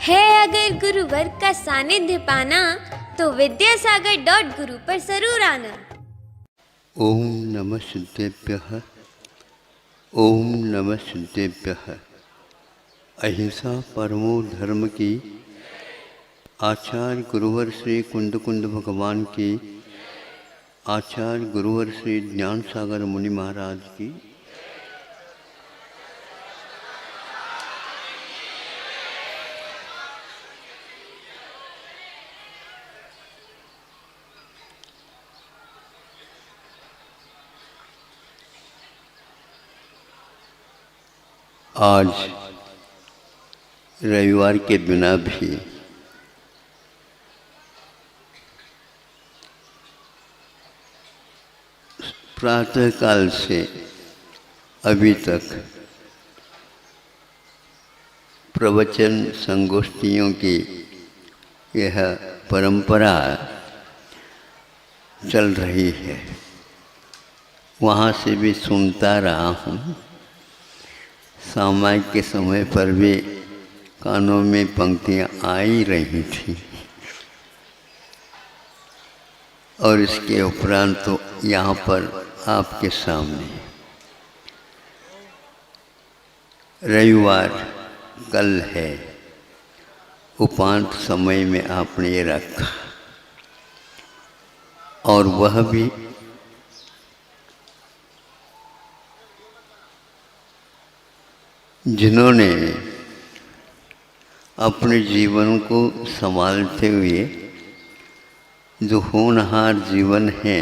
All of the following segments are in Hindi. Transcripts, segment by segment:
है अगर गुरुवर का सानिध्य पाना तो विद्यासागर.गुरु पर जरूर आना। ओम नमः सिद्धेभ्यः। ओम नमः सिद्धेभ्यः। अहिंसा परमो धर्म की आचार्य गुरुवर श्री कुंद कुंद भगवान की, आचार्य गुरुवर श्री ज्ञान सागर मुनि महाराज की। आज रविवार के बिना भी प्रातःकाल से अभी तक प्रवचन संगोष्ठियों की यह परंपरा चल रही है। वहाँ से भी सुनता रहा हूँ। सामायिक के समय पर भी कानों में पंक्तियाँ आ ही रही थी और इसके उपरांत तो यहाँ पर आपके सामने रविवार कल है, उपांत समय में आपने ये रखा और वह भी जिन्होंने अपने जीवन को संभालते हुए जो होनहार जीवन है,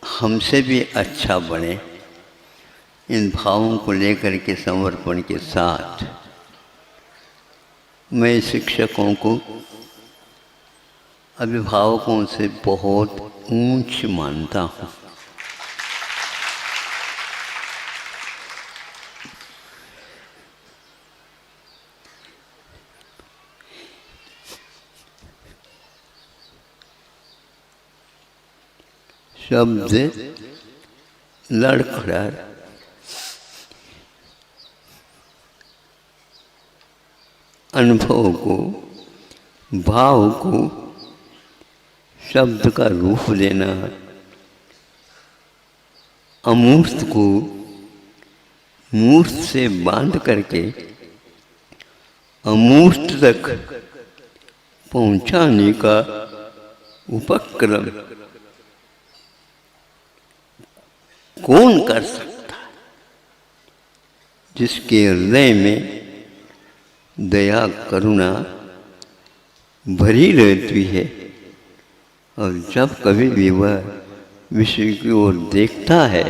हमसे भी अच्छा बने, इन भावों को लेकर के समर्पण के साथ मैं शिक्षकों को, अभिभावकों से बहुत ऊंच मानता हूँ। शब्द लड़खड़ार अनुभव को, भाव को शब्द का रूप देना, अमूर्त को मूर्त से बांध करके अमूर्त तक पहुंचाने का उपक्रम कौन कर सकता है? जिसके हृदय में दया करुणा भरी रहती है और जब कभी भी वह विषय की ओर देखता है,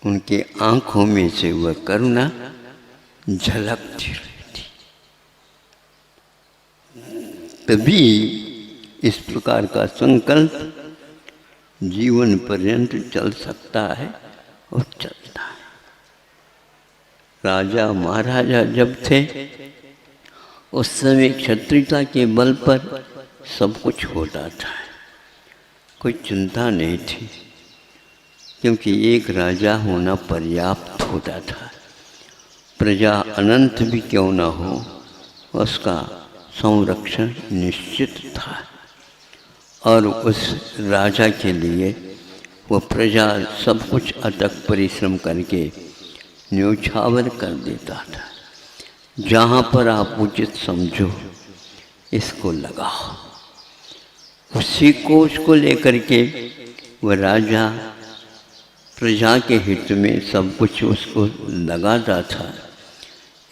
उनके आंखों में से वह करुणा झलकती रहती। तभी इस प्रकार का संकल्प जीवन पर्यंत चल सकता है और चलता है। राजा महाराजा जब थे उस समय क्षत्रियता के बल पर सब कुछ होता था, कोई चिंता नहीं थी, क्योंकि एक राजा होना पर्याप्त होता था। प्रजा अनंत भी क्यों न हो, उसका संरक्षण निश्चित था और उस राजा के लिए वो प्रजा सब कुछ अथक परिश्रम करके न्योछावर कर देता था। जहाँ पर आप उचित समझो इसको लगाओ, उसी कोष को लेकर के वह राजा प्रजा के हित में सब कुछ उसको लगाता था।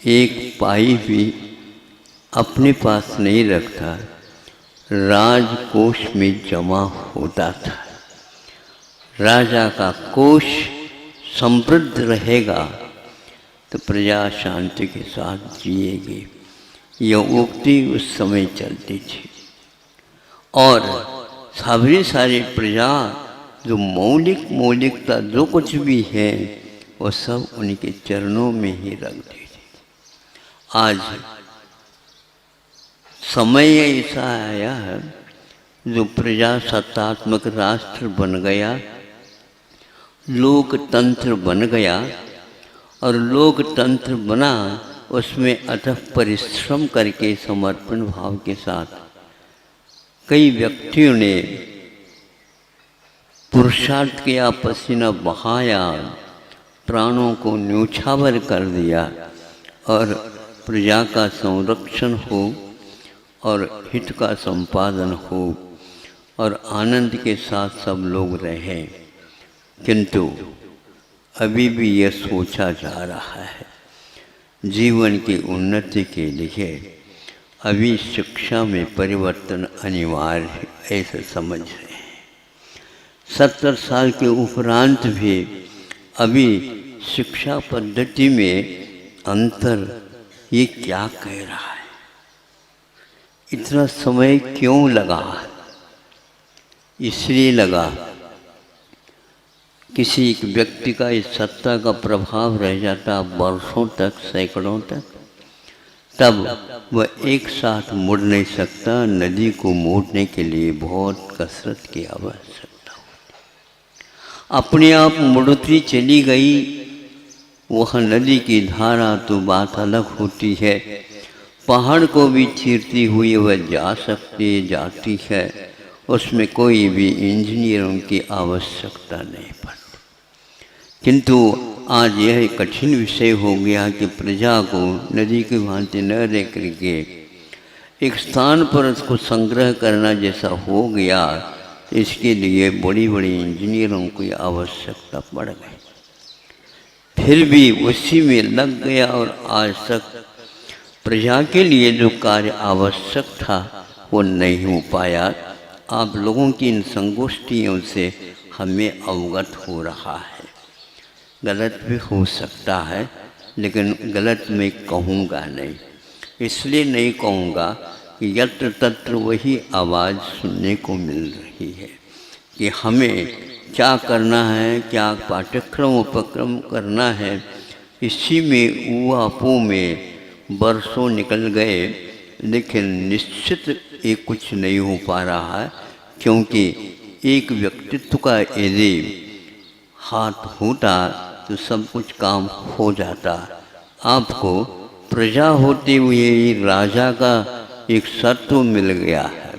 एक पाई भी अपने पास नहीं रखता, राजकोष में जमा होता था। राजा का कोष समृद्ध रहेगा तो प्रजा शांति के साथ जिएगी, यह उक्ति उस समय चलती थी। और सारी प्रजा जो मौलिकता जो कुछ भी है वो सब उनके चरणों में ही रख दी थी। आज समय ऐसा आया है जो प्रजासत्तात्मक राष्ट्र बन गया, लोकतंत्र बन गया और लोकतंत्र बना उसमें अथक परिश्रम करके समर्पण भाव के साथ कई व्यक्तियों ने पुरुषार्थ किया, पसीना बहाया, प्राणों को न्योछावर कर दिया और प्रजा का संरक्षण हो और हित का संपादन हो और आनंद के साथ सब लोग रहें। किंतु अभी भी यह सोचा जा रहा है जीवन की उन्नति के लिए अभी शिक्षा में परिवर्तन अनिवार्य है, ऐसा समझ रहे हैं। 70 साल के उपरांत भी अभी शिक्षा पद्धति में अंतर ये क्या कह रहा है? इतना समय क्यों लगा? इसलिए लगा किसी एक व्यक्ति का इस सत्ता का प्रभाव रह जाता वर्षों तक, सैकड़ों तक, तब वह एक साथ मुड़ नहीं सकता। नदी को मोड़ने के लिए बहुत कसरत की आवश्यकता होती। अपने आप मुड़ती चली गई वह नदी की धारा तो बात अलग होती है। पहाड़ को भी चीरती हुई वह जाती है। उसमें कोई भी इंजीनियरों की आवश्यकता नहीं पड़ती। किंतु आज यह कठिन विषय हो गया कि प्रजा को नदी की भांति न रह करके एक स्थान पर उसको संग्रह करना जैसा हो गया, इसके लिए बड़ी बड़ी इंजीनियरों की आवश्यकता पड़ गई। फिर भी उसी में लग गया और आज तक प्रजा के लिए जो कार्य आवश्यक था वो नहीं हो पाया। आप लोगों की इन संगोष्ठियों से हमें अवगत हो रहा है। गलत भी हो सकता है, लेकिन गलत मैं कहूँगा नहीं। इसलिए नहीं कहूँगा कि यत्र तत्र वही आवाज़ सुनने को मिल रही है कि हमें क्या करना है, क्या पाठ्यक्रम उपक्रम करना है। इसी में ऊहापोह में बरसों निकल गए, लेकिन निश्चित ये कुछ नहीं हो पा रहा है, क्योंकि एक व्यक्तित्व का यदि हाथ होता तो सब कुछ काम हो जाता। आपको प्रजा होते हुए राजा का एक सत्व मिल गया है,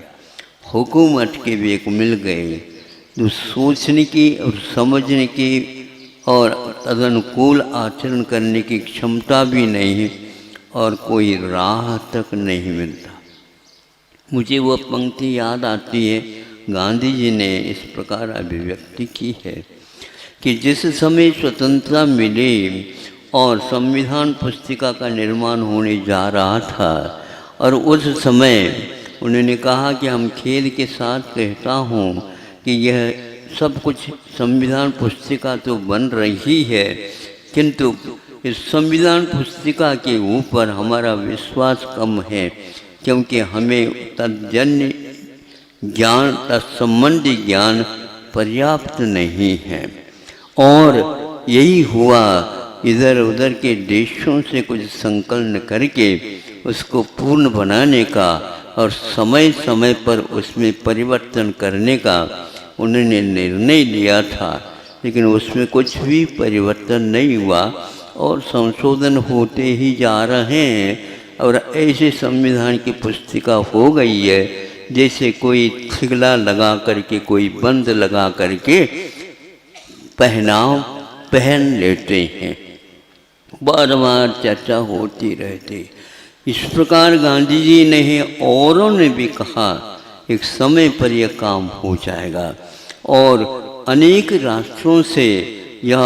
हुकूमत के भी एक मिल गए, तो सोचने की और समझने की और तदनुकूल आचरण करने की क्षमता भी नहीं है और कोई राह तक नहीं मिलता। मुझे वह पंक्ति याद आती है, गांधी जी ने इस प्रकार अभिव्यक्ति की है कि जिस समय स्वतंत्रता मिली और संविधान पुस्तिका का निर्माण होने जा रहा था और उस समय उन्होंने कहा कि हम खेद के साथ कहता हूँ कि यह सब कुछ संविधान पुस्तिका तो बन रही है, किंतु इस संविधान पुस्तिका के ऊपर हमारा विश्वास कम है, क्योंकि हमें तद्जन्य ज्ञान, तत्संबंधी ज्ञान पर्याप्त नहीं है। और यही हुआ, इधर उधर के देशों से कुछ संकलन करके उसको पूर्ण बनाने का और समय समय पर उसमें परिवर्तन करने का उन्होंने निर्णय लिया था, लेकिन उसमें कुछ भी परिवर्तन नहीं हुआ और संशोधन होते ही जा रहे हैं। और ऐसे संविधान की पुस्तिका हो गई है जैसे कोई थिगला लगा करके, कोई बंद लगा करके पहनाव पहन लेते हैं। बार बार चर्चा होती रहती। इस प्रकार गांधी जी ने औरों ने भी कहा एक समय पर यह काम हो जाएगा और अनेक राष्ट्रों से यह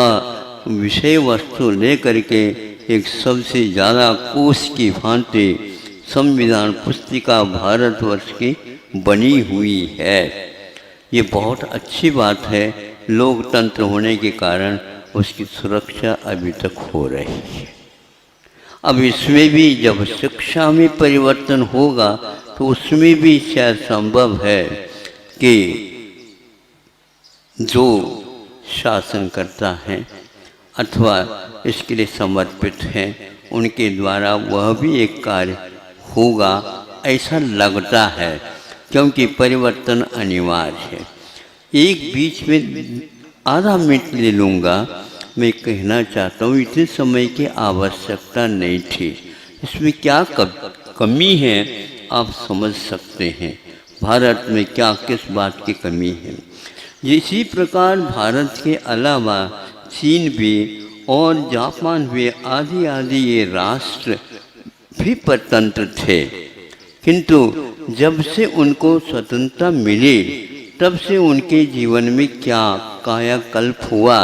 विषय वस्तु लेकर के एक सबसे ज़्यादा कोष की भांति संविधान पुस्तिका भारतवर्ष की बनी हुई है। ये बहुत अच्छी बात है। लोकतंत्र होने के कारण उसकी सुरक्षा अभी तक हो रही है। अब इसमें भी जब शिक्षा में परिवर्तन होगा तो उसमें भी शायद संभव है कि जो शासन करता है अथवा इसके लिए समर्पित हैं उनके द्वारा वह भी एक कार्य होगा, ऐसा लगता है, क्योंकि परिवर्तन अनिवार्य है। एक बीच में आधा मिनट ले लूँगा। मैं कहना चाहता हूँ इतने समय की आवश्यकता नहीं थी, इसमें क्या कमी है आप समझ सकते हैं, भारत में क्या किस बात की कमी है। इसी प्रकार भारत के अलावा चीन भी और जापान भी आदि आदि ये राष्ट्र भी परतंत्र थे, किंतु जब से उनको स्वतंत्रता मिली तब से उनके जीवन में क्या कायाकल्प हुआ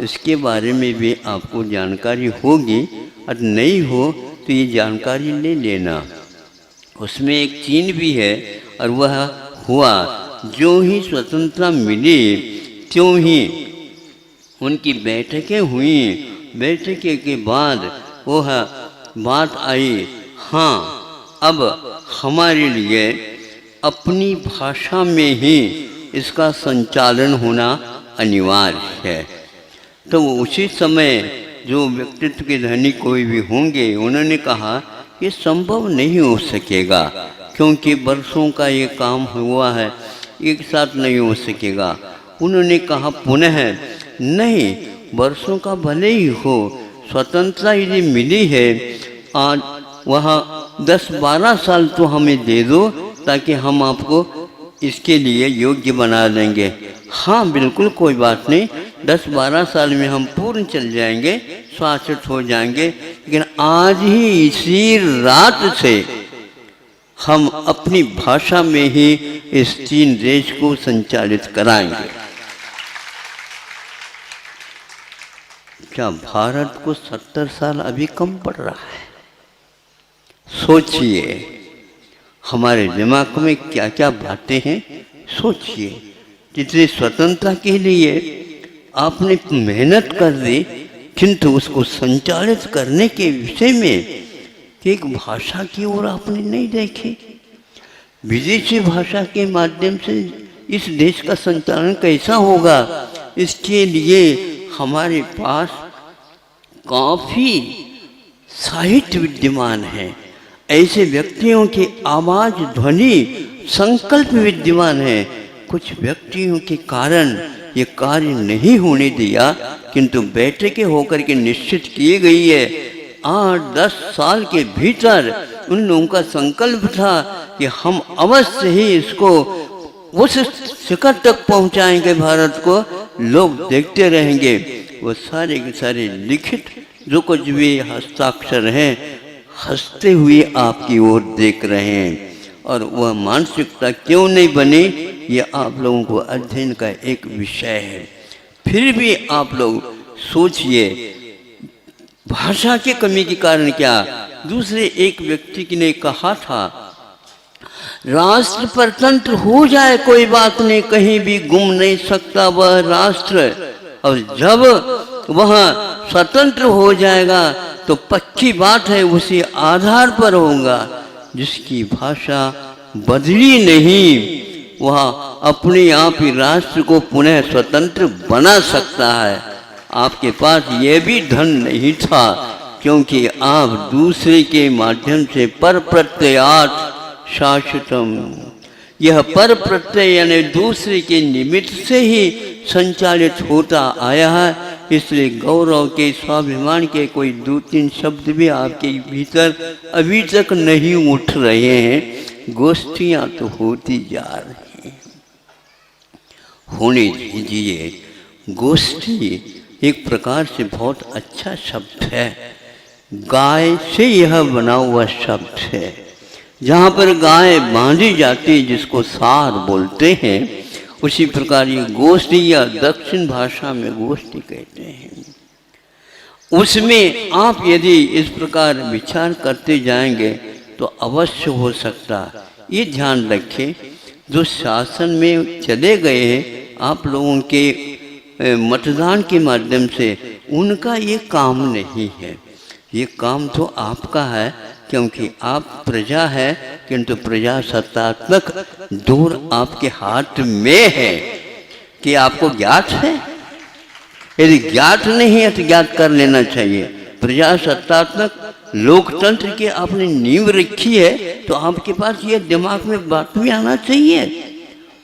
इसके बारे में भी आपको जानकारी होगी, और नहीं हो तो ये जानकारी ले लेना। उसमें एक चीन भी है, और वह हुआ जो ही स्वतंत्रता मिली त्यों ही उनकी बैठकें हुई। बैठकें के बाद वह बात आई, हाँ अब हमारे लिए अपनी भाषा में ही इसका संचालन होना अनिवार्य है। तो उसी समय जो व्यक्तित्व के धनी कोई भी होंगे उन्होंने कहा ये संभव नहीं हो सकेगा, क्योंकि वर्षों का ये काम हुआ है, एक साथ नहीं हो सकेगा। उन्होंने कहा पुनः नहीं, वर्षों का भले ही हो, स्वतंत्रता यदि मिली है आज वहाँ 10-12 साल तो हमें दे दो ताकि हम आपको इसके लिए योग्य बना देंगे। हाँ बिल्कुल कोई बात नहीं, 10-12 साल में हम पूर्ण चल जाएंगे, शासित हो जाएंगे, लेकिन आज ही इसी रात से हम अपनी भाषा में ही इस चीन देश को संचालित कराएंगे। क्या भारत को 70 साल अभी कम पड़ रहा है? सोचिए हमारे दिमाग में क्या क्या बातें हैं, सोचिए। जितनी स्वतंत्रता के लिए आपने मेहनत कर दी, किंतु उसको संचालित करने के विषय में एक भाषा की ओर आपने नहीं देखी। विदेशी भाषा के माध्यम से इस देश का संचालन कैसा होगा, इसके लिए हमारे पास काफ़ी साहित्य विद्यमान है, ऐसे व्यक्तियों की आवाज़ ध्वनि संकल्प विद्यमान है। कुछ व्यक्तियों के कारण ये कार्य नहीं होने दिया, किंतु बैठकें होकर के निश्चित की गई है। 8-10 साल के भीतर उन लोगों का संकल्प था कि हम अवश्य ही इसको उस शिखर तक पहुंचाएंगे, भारत को लोग देखते रहेंगे। वो सारे के सारे लिखित जो कुछ भी हस्ताक्षर हैं हंसते हुए आपकी ओर देख रहे हैं, और वह मानसिकता क्यों नहीं बनी ये आप लोगों को अध्ययन का एक विषय है। फिर भी आप लोग सोचिए भाषा के कमी के कारण क्या। दूसरे एक व्यक्ति ने कहा था राष्ट्र परतंत्र हो जाए कोई बात नहीं, कहीं भी गुम नहीं सकता वह राष्ट्र, और जब वह स्वतंत्र हो जाएगा तो पक्की बात है उसी आधार पर होगा। जिसकी भाषा बदली नहीं वह अपने आप ही राष्ट्र को पुनः स्वतंत्र बना सकता है। आपके पास ये भी धन नहीं था, क्योंकि आप दूसरे के माध्यम से पर प्रत्ययात शाश्वतम, यह पर प्रत्यय यानी दूसरे के निमित्त से ही संचालित होता आया है। इसलिए गौरव के स्वाभिमान के कोई 2-3 शब्द भी आपके भीतर अभी तक नहीं उठ रहे हैं। गोष्ठियाँ तो होती जा रही हैं, होने दीजिए। गोष्ठी एक प्रकार से बहुत अच्छा शब्द है, गाय से यह बना हुआ शब्द है। जहाँ पर गाय बांधी जाती है जिसको सार बोलते हैं, उसी प्रकार ये गोष्ठी या दक्षिण भाषा में गोष्ठी कहते हैं। उसमें आप यदि इस प्रकार विचार करते जाएंगे तो अवश्य हो सकता। ये ध्यान रखें जो शासन में चले गए हैं आप लोगों के मतदान के माध्यम से, उनका ये काम नहीं है, ये काम तो आपका है, क्योंकि आप प्रजा है, किंतु प्रजासत्तात्मक दूर आपके हाथ में है। कि आपको ज्ञात है? यदि ज्ञात नहीं है तो ज्ञात कर लेना चाहिए। प्रजासत्तात्मक लोकतंत्र की आपने नींव रखी है तो आपके पास ये दिमाग में बात भी आना चाहिए।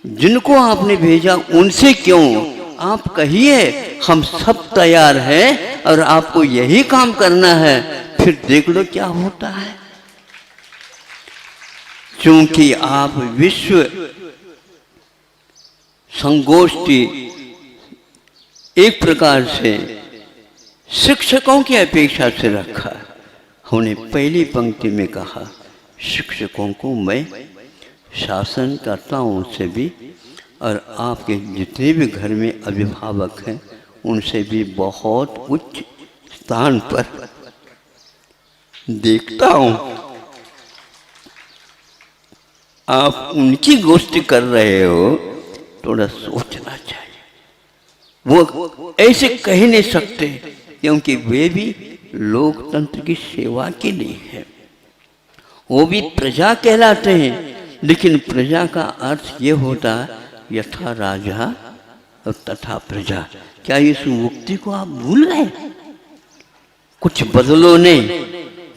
जिनको आपने भेजा उनसे क्यों, आप कहिए हम सब तैयार हैं और आपको यही काम करना है, फिर देख लो क्या होता है। क्योंकि आप विश्व संगोष्ठी एक प्रकार से शिक्षकों की अपेक्षा से रखा। हमने पहली पंक्ति में कहा शिक्षकों को मैं शासन करता हूँ उनसे भी, और आपके जितने भी घर में अभिभावक हैं उनसे भी बहुत उच्च स्थान पर देखता हूँ। आप उनकी गोष्ठी कर रहे हो, थोड़ा सोचना चाहिए। वो ऐसे कह नहीं सकते क्योंकि वे भी लोकतंत्र की सेवा के लिए है। वो भी प्रजा कहलाते हैं, लेकिन प्रजा का अर्थ ये होता है यथा राजा और तथा प्रजा। क्या इस उक्ति को आप भूल गए? कुछ बदलो नहीं,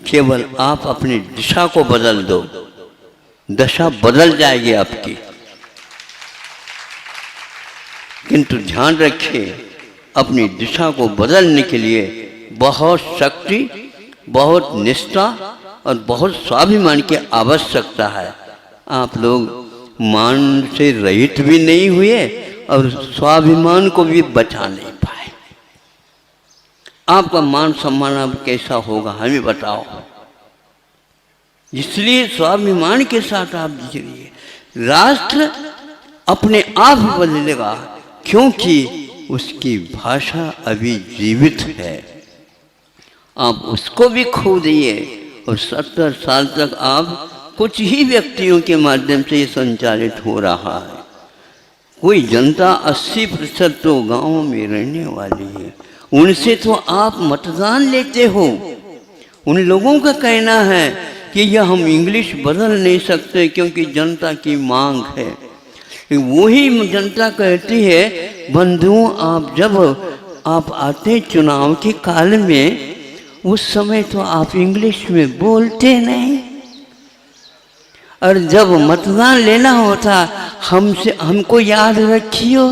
केवल आप अपनी दिशा को बदल दो, दशा बदल जाएगी आपकी। किंतु ध्यान रखिए, अपनी दिशा को बदलने के लिए बहुत शक्ति, बहुत निष्ठा और बहुत स्वाभिमान की आवश्यकता है। आप लोग मान से रहित भी नहीं हुए और स्वाभिमान को भी बचा नहीं पाए। आपका मान सम्मान अब कैसा होगा हमें बताओ। इसलिए स्वाभिमान के साथ आप जिए। राष्ट्र अपने आप ही बदलेगा क्योंकि उसकी भाषा अभी जीवित है। आप उसको भी खो दिए और 70 साल तक आप कुछ ही व्यक्तियों के माध्यम से ये संचालित हो रहा है। कोई जनता 80% तो गांवों में रहने वाली है, उनसे तो आप मतदान लेते हो। उन लोगों का कहना है कि यह हम इंग्लिश बदल नहीं सकते क्योंकि जनता की मांग है। वही जनता कहती है बंधुओं, आप जब आप आते चुनाव के काल में, उस समय तो आप इंग्लिश में बोलते नहीं, और जब मतदान लेना होता हमको याद रखियो,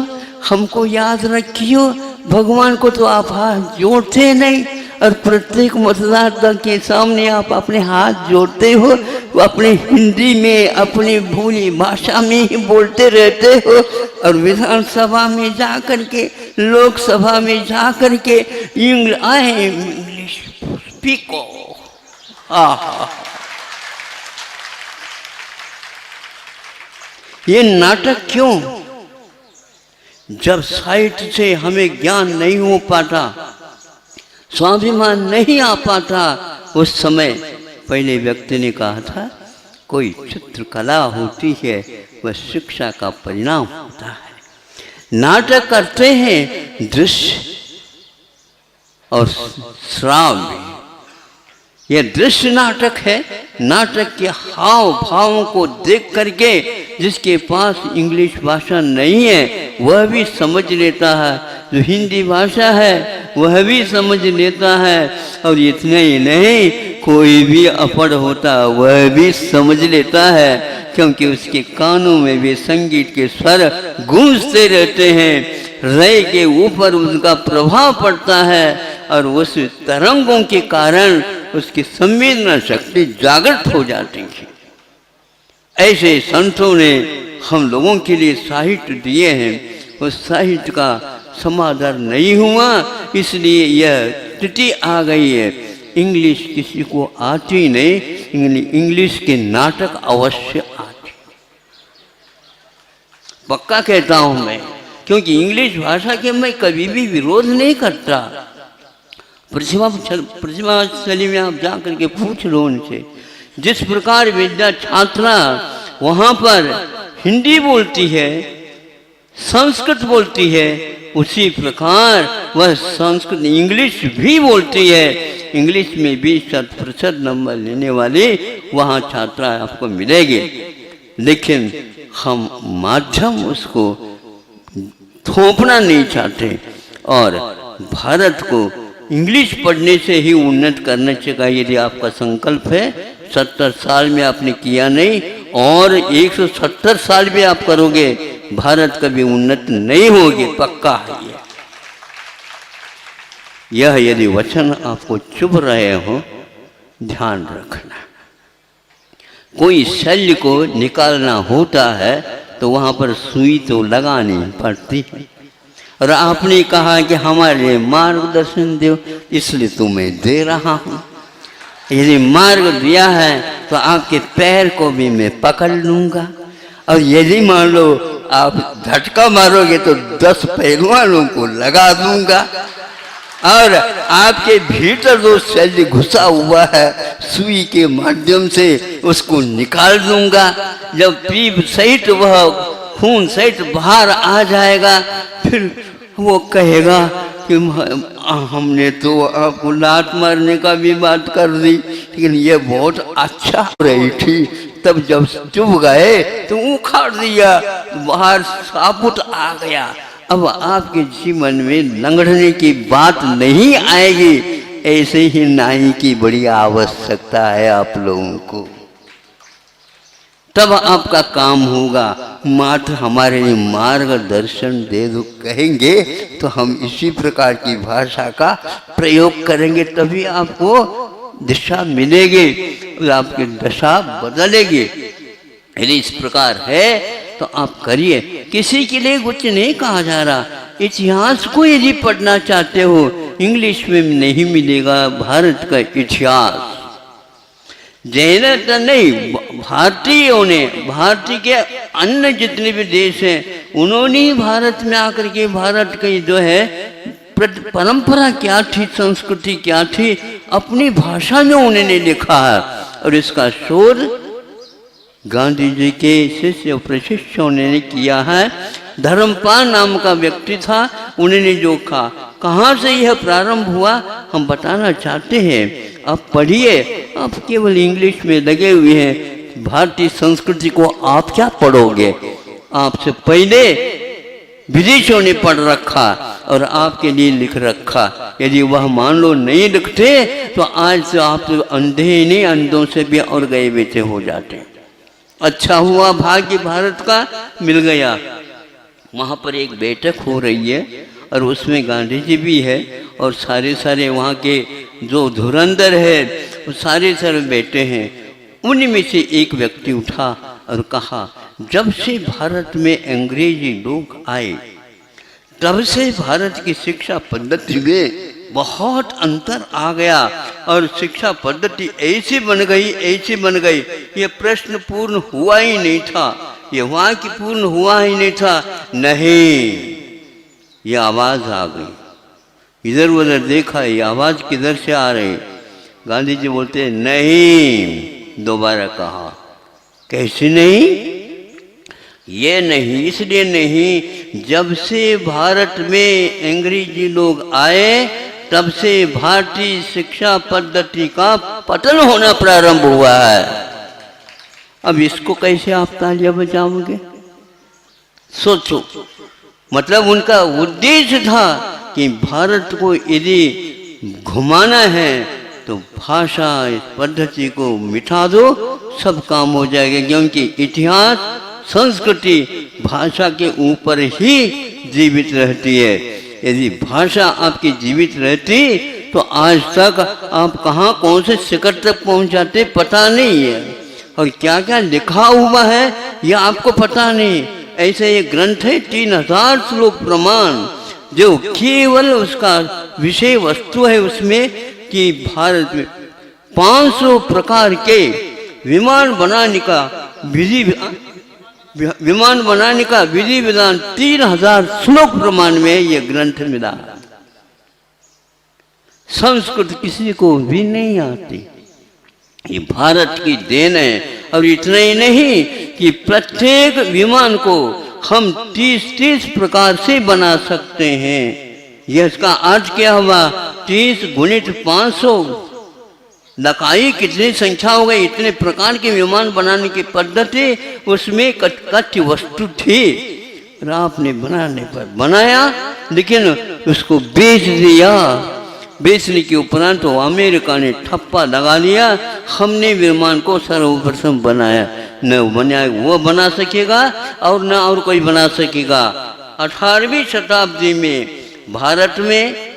हमको याद रखियो, भगवान को तो आप हाथ जोड़ते नहीं, और प्रत्येक मतदाता के सामने आप अपने हाथ जोड़ते हो, वो अपने हिंदी में अपनी भूली भाषा में ही बोलते रहते हो, और विधानसभा में जा कर के, लोकसभा में जा कर के इंग्लिश स्पीको। ये नाटक क्यों? जब साहित्य से हमें ज्ञान नहीं हो पाता, स्वाभिमान नहीं आ पाता, उस समय पहले व्यक्ति ने कहा था कोई चित्रकला होती है वह शिक्षा का परिणाम होता है। नाटक करते हैं दृश्य और श्राव्य। यह दृश्य नाटक है। नाटक के हाव भावों को देख करके जिसके पास इंग्लिश भाषा नहीं है वह भी समझ लेता है, जो हिंदी भाषा है वह भी समझ लेता है, और इतना ही नहीं, कोई भी अपढ़ होता वह भी समझ लेता है, क्योंकि उसके कानों में भी संगीत के स्वर गूंजते रहते हैं, लय के ऊपर उनका प्रभाव पड़ता है, और उस तरंगों के कारण उसकी संवेदना शक्ति जागृत हो जाती है। ऐसे संतों ने हम लोगों के लिए साहित्य दिए हैं, उस साहित्य का समादर नहीं हुआ, इसलिए यह स्थिति आ गई है। इंग्लिश किसी को आती नहीं, इंग्लिश के नाटक अवश्य आते। पक्का कहता हूं मैं, क्योंकि इंग्लिश भाषा के मैं कभी भी विरोध नहीं करता। प्रतिभाशाली में आप जा करके पूछ लो उनसे, जिस प्रकार विद्या छात्रा वहाँ पर हिंदी बोलती है, संस्कृत बोलती है, उसी प्रकार वह संस्कृत इंग्लिश भी बोलती है। इंग्लिश में 20% नंबर लेने वाली वहाँ छात्रा आपको मिलेगी, लेकिन हम माध्यम उसको थोपना नहीं चाहते, और भारत को इंग्लिश पढ़ने से ही उन्नत करना चाहिए। यदि आपका संकल्प है, 70 साल में आपने किया नहीं और 170 साल भी आप करोगे, भारत कभी उन्नत नहीं होगी, पक्का है यह यदि वचन आपको चुभ रहे हो ध्यान रखना। कोई शल्य को निकालना होता है तो वहाँ पर सुई तो लगानी पड़ती है, और आपने कहा कि हमारे लिए मार्गदर्शन दो, इसलिए तुम्हें दे रहा हूँ। यदि मार्ग दिया है तो आपके पैर को भी मैं पकड़ लूँगा, और यदि मान लो आप झटका मारोगे तो 10 पहलवानों को लगा दूंगा, और आपके भीतर जो शल्य घुसा हुआ है सुई के माध्यम से उसको निकाल दूंगा। जब पीप सहित वह खून सहित बाहर आ जाएगा, फिर वो कहेगा कि हमने तो आपको लात मारने का भी बात कर दी, लेकिन ये बहुत अच्छा हो रही थी, तब जब चुभ गए तो उखाड़ दिया, बाहर साबुत आ गया। अब आपके जीवन में लंगड़ने की बात नहीं आएगी। ऐसे ही नाई की बड़ी आवश्यकता है आप लोगों को, तब आपका काम होगा। मात्र हमारे लिए मार्गदर्शन दे दो कहेंगे तो हम इसी प्रकार की भाषा का प्रयोग करेंगे, तभी आपको दिशा मिलेगी और आपकी दशा बदलेगी। यदि इस प्रकार है तो आप करिए। किसी के लिए कुछ नहीं कहा जा रहा। इतिहास को यदि पढ़ना चाहते हो, इंग्लिश में नहीं मिलेगा भारत का इतिहास। जैन तो नहीं, भारतीयों ने, भारतीय के अन्य जितने भी देश हैं उन्होंने ही भारत में आकर के भारत की जो है परंपरा क्या थी, संस्कृति क्या थी, अपनी भाषा में उन्होंने लिखा है। और इसका शोध गांधी जी के शिष्य प्रशिष्यों ने किया है। धर्मपाल नाम का व्यक्ति था, उन्होंने जो कहा, कहाँ से यह प्रारंभ हुआ हम बताना चाहते हैं। आप पढ़िए, आप केवल इंग्लिश में लगे हुए हैं। भारतीय संस्कृति को आप क्या पढ़ोगे? आपसे पहले विदेशियों ने पढ़ रखा और आपके लिए लिख रखा। यदि वह मान लो नहीं लिखते तो आज से आप तो अंधे ही नहीं, अंधों से भी और गए बेचे हो जाते। अच्छा हुआ भाग्य भारत का मिल गया। वहाँ पर एक बैठक हो रही है और उसमें गांधी जी भी है और सारे वहाँ के जो धुरंधर है वो सारे बैठे हैं। उनमें से एक व्यक्ति उठा और कहा, जब से भारत में अंग्रेजी लोग आए तब से भारत की शिक्षा पद्धति में बहुत अंतर आ गया और शिक्षा पद्धति ऐसी बन गई ये प्रश्न पूर्ण हुआ ही नहीं था, ये वहाँ की पूर्ण हुआ ही नहीं था। नहीं, ये आवाज़ आ गई। इधर उधर देखा, ये आवाज़ किधर से आ रही? गांधी जी बोलते नहीं। दोबारा कहा, कैसे नहीं? ये नहीं, इसलिए नहीं, जब से भारत में अंग्रेजी लोग आए तब से भारतीय शिक्षा पद्धति का पतन होना प्रारंभ हुआ है। अब इसको कैसे आप तालियां बजाओगे? सोचो। मतलब उनका उद्देश्य था कि भारत को यदि घुमाना है तो भाषा इस पद्धति को मिटा दो, सब काम हो जाएगा। क्योंकि इतिहास, संस्कृति भाषा के ऊपर ही जीवित रहती है। यदि भाषा आपकी जीवित रहती तो आज तक आप कहाँ कौन से शिखर तक पहुँच जाते पता नहीं है, और क्या क्या लिखा हुआ है यह आपको पता नहीं। ऐसे ये ग्रंथ है 3000 श्लोक प्रमाण, जो केवल उसका विषय वस्तु है उसमें कि भारत में 500 प्रकार के विमान बनाने का विधि विधान 3000 श्लोक प्रमाण में ये ग्रंथ मिला। संस्कृत किसी को भी नहीं आती, ये भारत की देन है। और इतना ही नहीं कि प्रत्येक विमान को हम 30 प्रकार से बना सकते हैं। यह इसका अर्थ क्या हुआ? 30 गुणित 500 लकाई कितनी संख्या हो गई? इतने प्रकार के विमान बनाने की पद्धति उसमें कच्ची वस्तु थी और आपने बनाने पर बनाया, लेकिन उसको बेच दिया। बेचने के उपरांत तो अमेरिका ने ठप्पा लगा लिया, हमने विमान को सर्वप्रथम बनाया। न बनाया वो बना सकेगा और न और कोई बना सकेगा। 18वीं शताब्दी में भारत में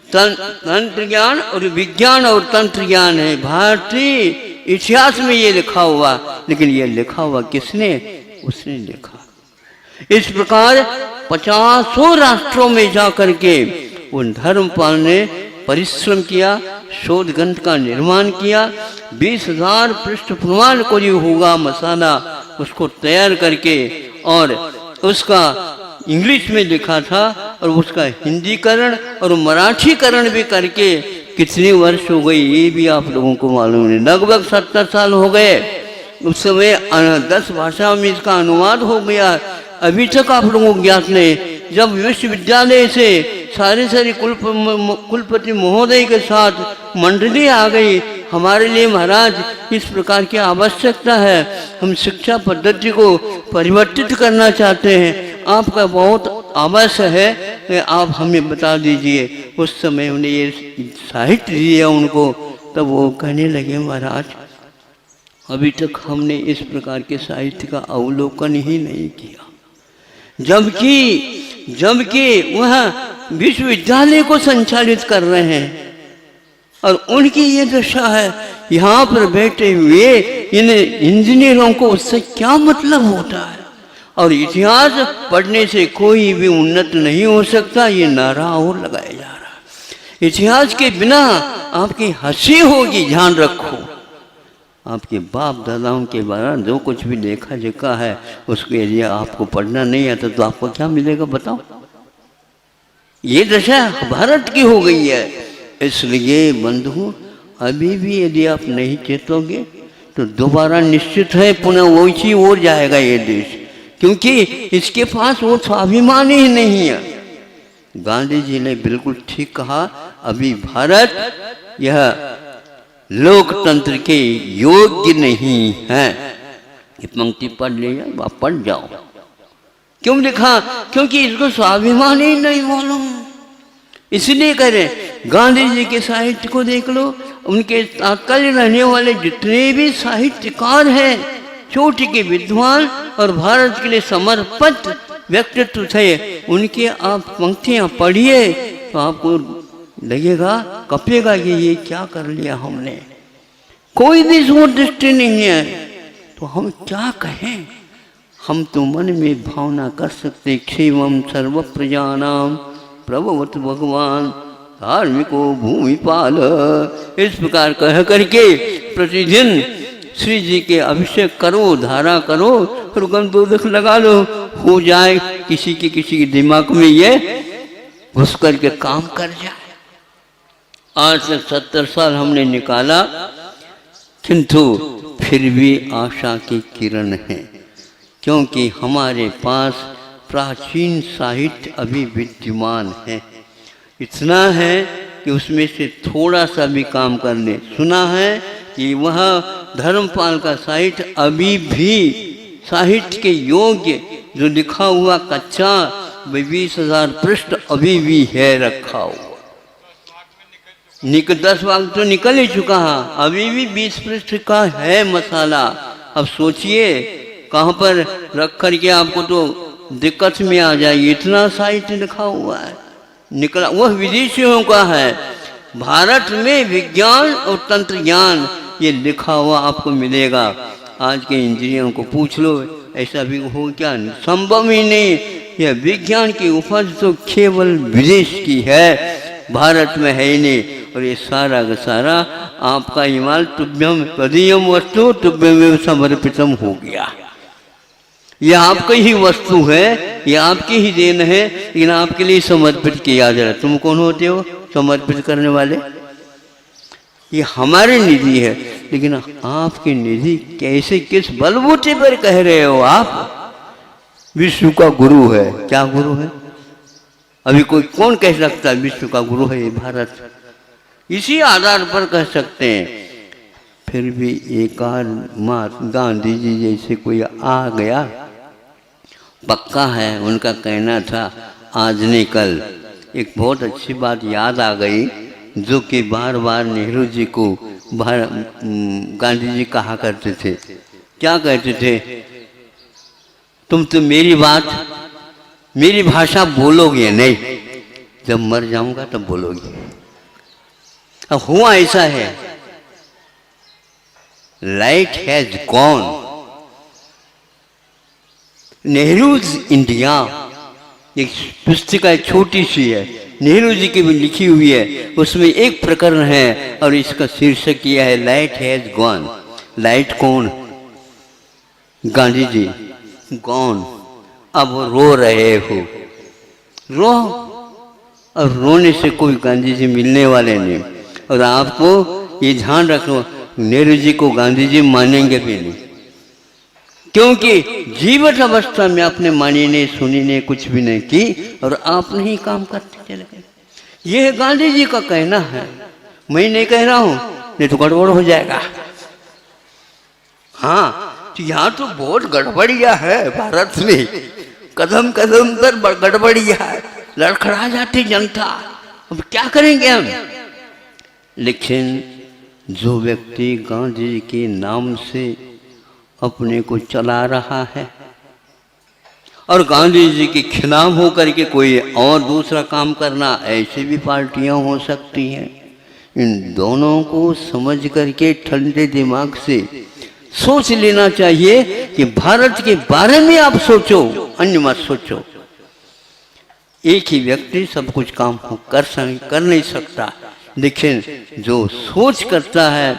तंत्र ज्ञान और विज्ञान और तंत्र ज्ञान है। भारतीय इतिहास में ये लिखा हुआ, लेकिन ये लिखा हुआ किसने? उसने लिखा। इस प्रकार 50 राष्ट्रों में जाकर के उन धर्मपाल ने परिश्रम किया, शोध ग्रंथ का निर्माण किया। 20,000 पृष्ठ प्रमाण को जो होगा मसाला उसको तैयार करके और उसका इंग्लिश में लिखा था और उसका हिंदीकरण और मराठीकरण भी करके कितने वर्ष हो गए ये भी आप लोगों को मालूम नहीं। लगभग 70 साल हो गए। उस समय 10 भाषा में इसका अनुवाद हो गया। अभी तक आप लोगों को ज्ञात नहीं। जब विश्वविद्यालय से सारे कुलपति महोदय के साथ मंडली आ गई, हमारे लिए महाराज इस प्रकार की आवश्यकता है, हम शिक्षा पद्धति को परिवर्तित करना चाहते हैं, आपका बहुत आवश्यक है कि आप हमें बता दीजिए। उस समय उन्हें ये साहित्य दिया उनको, तब वो कहने लगे महाराज अभी तक हमने इस प्रकार के साहित्य का अवलोकन ही नहीं किया। जबकि वह विश्वविद्यालय को संचालित कर रहे हैं और उनकी ये दशा है। यहाँ पर बैठे हुए इन इंजीनियरों को उससे क्या मतलब होता है? और इतिहास पढ़ने से कोई भी उन्नत नहीं हो सकता, ये नारा और लगाया जा रहा है। इतिहास के बिना आपकी हंसी होगी, ध्यान रखो। आपके बाप दादाओं के बारे में जो कुछ भी देखा जिका है उसको यदि आपको पढ़ना नहीं आता तो आपको क्या मिलेगा बताओ? ये दशा भारत की हो गई है। इसलिए बंधु अभी भी यदि आप नहीं चेतोगे तो दोबारा निश्चित है पुनः वही ओर जाएगा ये देश, क्योंकि इसके पास वो स्वाभिमान ही नहीं है। गांधी जी ने बिल्कुल ठीक कहा, अभी भारत यह लोकतंत्र के योग्य नहीं है। ये पंक्ति पढ़ लिया, आप पढ़ जाओ। क्यों लिखा? क्योंकि इसको स्वाभिमान ही नहीं मालूम, इसलिए करें। गांधी जी के साहित्य को देख लो, उनके तात्कालीन रहने वाले जितने भी साहित्यकार हैं, छोटे के विद्वान और भारत के लिए समर्पित व्यक्तित्व थे, उनके आप पंक्तियां पढ़िए तो आपको लगेगा, कपेगा कि ये क्या कर लिया हमने। कोई भी दूरदृष्टि नहीं है तो हम क्या कहें? हम तो मन में भावना कर सकते, क्षेमम सर्व प्रजानाम प्रभवत भगवान धार्मिको भूमिपाल, इस प्रकार कह करके प्रतिदिन श्री जी के अभिषेक करो, धारा करो, फिर गंधोदक लगा लो, हो जाए किसी के दिमाग में ये घुस करके काम कर जाए। आज तक 70 साल हमने निकाला, किंतु फिर भी आशा की किरण है, क्योंकि हमारे पास प्राचीन साहित्य अभी विद्यमान है। इतना है कि उसमें से थोड़ा सा भी काम कर ले। सुना है कि वह धर्मपाल का साहित्य अभी भी साहित्य के योग्य जो लिखा हुआ कच्चा 20,000 पृष्ठ अभी भी है रखा हुआ। 10 भाग तो निकल ही चुका है, अभी भी 20 पृष्ठ का है मसाला। अब सोचिए कहाँ पर रख करके आपको तो दिक्कत में आ जाएगी, इतना साहित्य लिखा हुआ है। निकला वह विदेशियों का है, भारत में विज्ञान और तंत्र ज्ञान ये लिखा हुआ आपको मिलेगा। आज के इंजीनियरों को पूछ लो, ऐसा भी हो क्या? संभव ही नहीं। यह विज्ञान की उपज तो केवल विदेश की है, भारत में है ही नहीं। और ये सारा का सारा आपका हिमाल तुभ्यम तदीयम वस्तु तुभ्यम समर्पितम हो गया। यह आपकी ही वस्तु है, यह आपकी ही देन है, लेकिन आपके लिए समर्पित किया जा रहा है। तुम कौन होते हो समर्पित करने वाले? ये हमारी निधि है, लेकिन आपकी निधि कैसे, किस बलबूते पर कह रहे हो आप? विश्व का गुरु है। क्या गुरु है? अभी कोई कौन कह सकता है विश्व का गुरु है ये भारत? इसी आधार पर कह सकते हैं। फिर भी एक महात्मा गांधी जी जैसे कोई आ गया, पक्का है उनका कहना था आज नहीं कल। एक बहुत अच्छी बात याद आ गई, जो कि बार बार नेहरू जी को गांधी जी कहा करते थे। क्या कहते थे? तुम तो मेरी बात, मेरी भाषा बोलोगे नहीं, जब मर जाऊंगा तब बोलोगी। अब हुआ ऐसा है, light has gone, Nehru's India, एक पुस्तिका छोटी सी है, नेहरू जी की भी लिखी हुई है, उसमें एक प्रकरण है और इसका शीर्षक यह है लाइट हैज गॉन। लाइट कौन? गांधी जी। गॉन, अब रो रहे हो, रो, और रोने से कोई गांधी जी मिलने वाले नहीं। और आपको ये ध्यान रखो, नेहरू जी को गांधी जी मानेंगे भी नहीं, क्योंकि जीवित अवस्था में आपने मानी नहीं, सुनी नहीं, कुछ भी नहीं की और आपने ही काम करते चले गए। यह गांधी जी का कहना है, मैं नहीं कह रहा हूं, नहीं तो गड़बड़ हो जाएगा। हाँ, तो यहाँ तो बहुत गड़बड़िया है भारत में, कदम कदम पर गड़बड़िया है, लड़खड़ा जाती जनता। अब क्या करेंगे हम? लेकिन जो व्यक्ति गांधी जी के नाम से अपने को चला रहा है और गांधी जी के खिलाफ होकर के कोई और दूसरा काम करना, ऐसी भी पार्टियां हो सकती हैं। इन दोनों को समझ करके ठंडे दिमाग से सोच लेना चाहिए कि भारत के बारे में आप सोचो, अन्य मत सोचो। एक ही व्यक्ति सब कुछ काम कर नहीं सकता, लेकिन जो सोच करता है